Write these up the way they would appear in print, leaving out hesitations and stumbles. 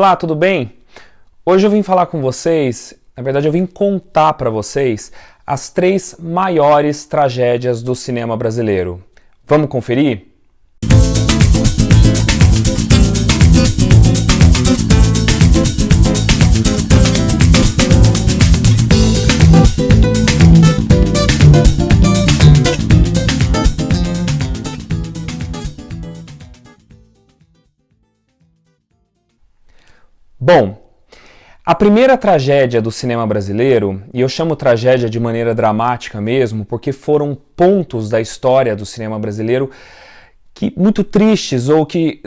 Olá, tudo bem? Hoje eu vim falar com vocês, na verdade eu vim contar para vocês as 3 maiores tragédias do cinema brasileiro. Vamos conferir? Bom, a primeira tragédia do cinema brasileiro, e eu chamo tragédia de maneira dramática mesmo, porque foram pontos da história do cinema brasileiro que muito tristes ou que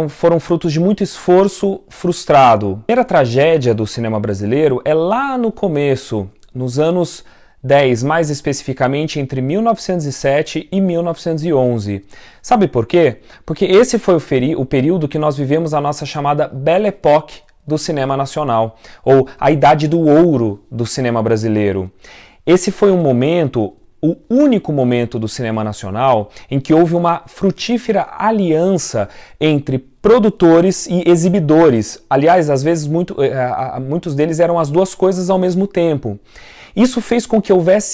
foram frutos de muito esforço frustrado. A primeira tragédia do cinema brasileiro é lá no começo, nos anos 10, mais especificamente entre 1907 e 1911. Sabe por quê? Porque esse foi o período que nós vivemos a nossa chamada Belle Époque do cinema nacional, ou a idade do ouro do cinema brasileiro. Esse foi um momento, o único momento do cinema nacional em que houve uma frutífera aliança entre produtores e exibidores. Aliás, às vezes muitos deles eram as duas coisas ao mesmo tempo. Isso fez com que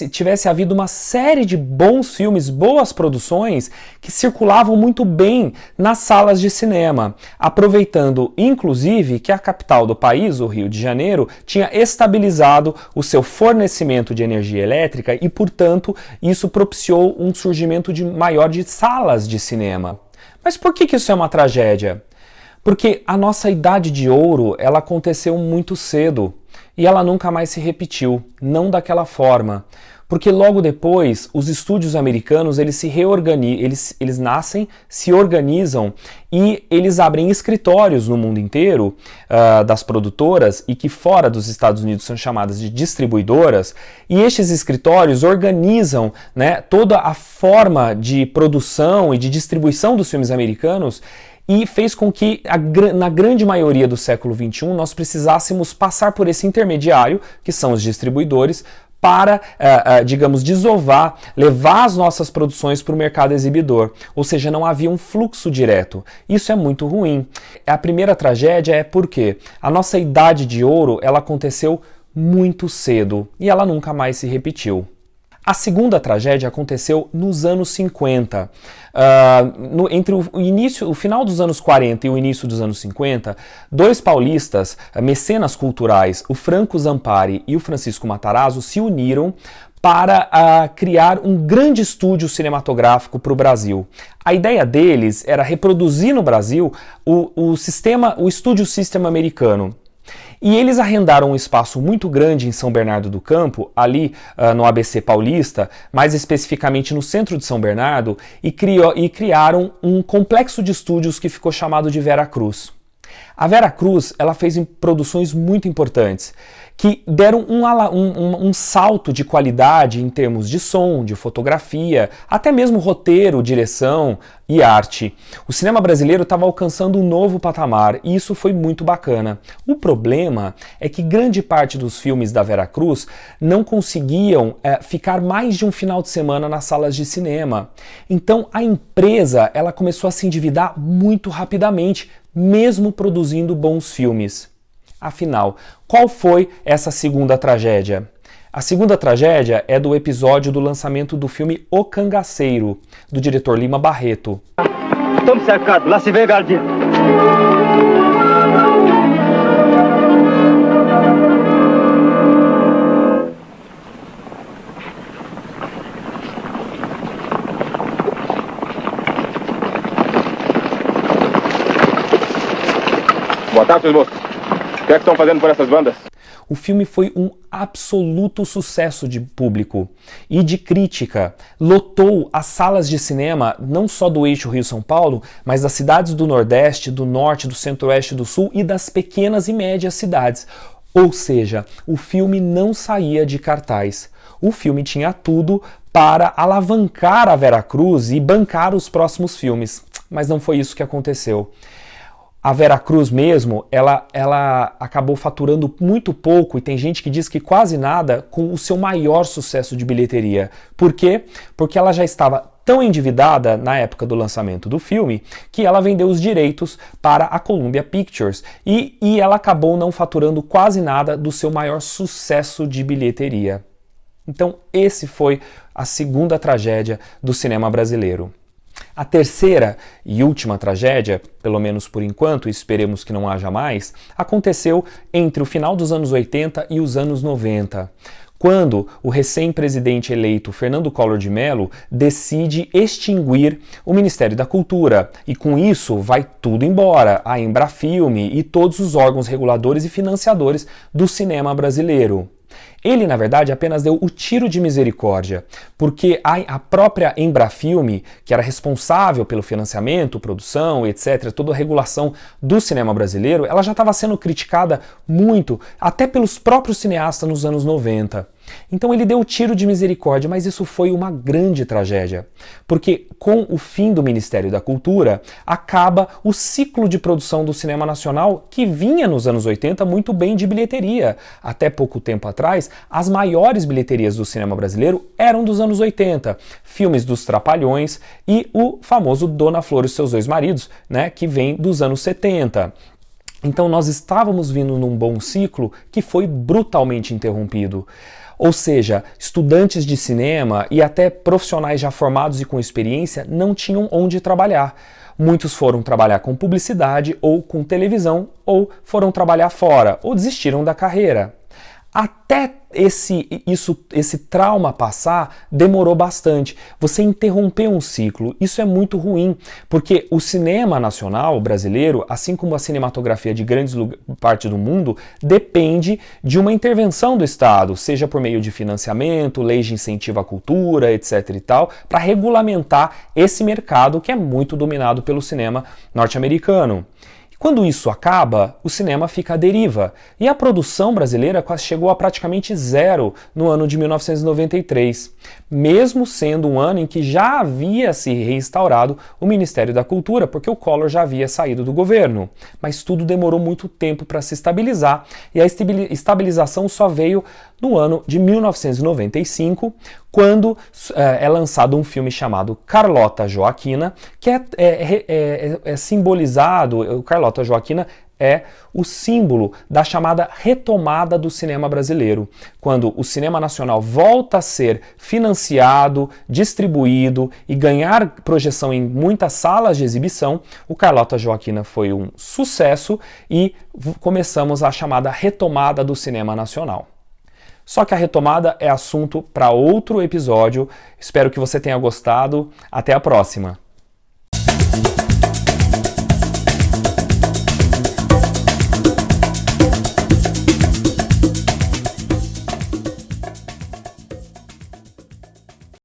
tivesse havido uma série de bons filmes, boas produções, que circulavam muito bem nas salas de cinema, aproveitando, inclusive, que a capital do país, o Rio de Janeiro, tinha estabilizado o seu fornecimento de energia elétrica e, portanto, isso propiciou um surgimento maior de salas de cinema. Mas por que isso é uma tragédia? Porque a nossa idade de ouro, ela aconteceu muito cedo. E ela nunca mais se repetiu, não daquela forma. Porque logo depois, os estúdios americanos, eles se reorganizam, eles nascem, se organizam e eles abrem escritórios no mundo inteiro das produtoras e que fora dos Estados Unidos são chamadas de distribuidoras. E estes escritórios organizam, né, toda a forma de produção e de distribuição dos filmes americanos e fez com que, na grande maioria do século XXI, nós precisássemos passar por esse intermediário, que são os distribuidores, para, digamos, desovar, levar as nossas produções para o mercado exibidor. Ou seja, não havia um fluxo direto. Isso é muito ruim. A primeira tragédia é porque a nossa idade de ouro, ela aconteceu muito cedo e ela nunca mais se repetiu. A segunda tragédia aconteceu nos anos 50. Entre o final dos anos 40 e o início dos anos 50, 2 paulistas, mecenas culturais, o Franco Zampari e o Francisco Matarazzo, se uniram para criar um grande estúdio cinematográfico para o Brasil. A ideia deles era reproduzir no Brasil o Studio System americano. E eles arrendaram um espaço muito grande em São Bernardo do Campo, ali no ABC Paulista, mais especificamente no centro de São Bernardo, e criaram um complexo de estúdios que ficou chamado de Vera Cruz. A Vera Cruz, ela fez produções muito importantes, que deram um salto de qualidade em termos de som, de fotografia, até mesmo roteiro, direção e arte. O cinema brasileiro estava alcançando um novo patamar e isso foi muito bacana. O problema é que grande parte dos filmes da Vera Cruz não conseguiam ficar mais de um final de semana nas salas de cinema. Então a empresa ela começou a se endividar muito rapidamente, mesmo produzindo bons filmes. Afinal, qual foi essa segunda tragédia? A segunda tragédia é do episódio do lançamento do filme O Cangaceiro, do diretor Lima Barreto. Estamos cercados, lá se vê, Gardinha. Boa tarde, seus moços. O que é que estão fazendo por essas bandas? O filme foi um absoluto sucesso de público e de crítica. Lotou as salas de cinema não só do eixo Rio-São Paulo, mas das cidades do Nordeste, do Norte, do Centro-Oeste, do Sul e das pequenas e médias cidades. Ou seja, o filme não saía de cartaz. O filme tinha tudo para alavancar a Vera Cruz e bancar os próximos filmes. Mas não foi isso que aconteceu. A Vera Cruz mesmo, ela acabou faturando muito pouco, e tem gente que diz que quase nada, com o seu maior sucesso de bilheteria. Por quê? Porque ela já estava tão endividada na época do lançamento do filme que ela vendeu os direitos para a Columbia Pictures e ela acabou não faturando quase nada do seu maior sucesso de bilheteria. Então, esse foi a segunda tragédia do cinema brasileiro. A terceira e última tragédia, pelo menos por enquanto, e esperemos que não haja mais, aconteceu entre o final dos anos 80 e os anos 90, quando o recém-presidente eleito Fernando Collor de Mello decide extinguir o Ministério da Cultura, e com isso vai tudo embora, a Embrafilme e todos os órgãos reguladores e financiadores do cinema brasileiro. Ele, na verdade, apenas deu o tiro de misericórdia, porque a própria Embrafilme, que era responsável pelo financiamento, produção, etc., toda a regulação do cinema brasileiro, ela já estava sendo criticada muito, até pelos próprios cineastas nos anos 90. Então ele deu o tiro de misericórdia, mas isso foi uma grande tragédia, porque com o fim do Ministério da Cultura, acaba o ciclo de produção do cinema nacional que vinha nos anos 80 muito bem de bilheteria. Até pouco tempo atrás, as maiores bilheterias do cinema brasileiro eram dos anos 80, filmes dos Trapalhões e o famoso Dona Flor e seus dois maridos, né, que vem dos anos 70. Então nós estávamos vindo num bom ciclo que foi brutalmente interrompido. Ou seja, estudantes de cinema e até profissionais já formados e com experiência não tinham onde trabalhar. Muitos foram trabalhar com publicidade ou com televisão, ou foram trabalhar fora, ou desistiram da carreira. Até esse trauma passar, demorou bastante. Você interrompeu um ciclo, isso é muito ruim, porque o cinema nacional brasileiro, assim como a cinematografia de grandes partes do mundo, depende de uma intervenção do Estado, seja por meio de financiamento, leis de incentivo à cultura, etc. e tal, para regulamentar esse mercado que é muito dominado pelo cinema norte-americano. Quando isso acaba, o cinema fica à deriva, e a produção brasileira quase chegou a praticamente zero no ano de 1993, mesmo sendo um ano em que já havia se reinstaurado o Ministério da Cultura, porque o Collor já havia saído do governo. Mas tudo demorou muito tempo para se estabilizar, e a estabilização só veio no ano de 1995, quando é lançado um filme chamado Carlota Joaquina, que é simbolizado, o Carlota Joaquina é o símbolo da chamada retomada do cinema brasileiro, quando o cinema nacional volta a ser financiado, distribuído e ganhar projeção em muitas salas de exibição. O Carlota Joaquina foi um sucesso e começamos a chamada retomada do cinema nacional. Só que a retomada é assunto para outro episódio. Espero que você tenha gostado. Até a próxima!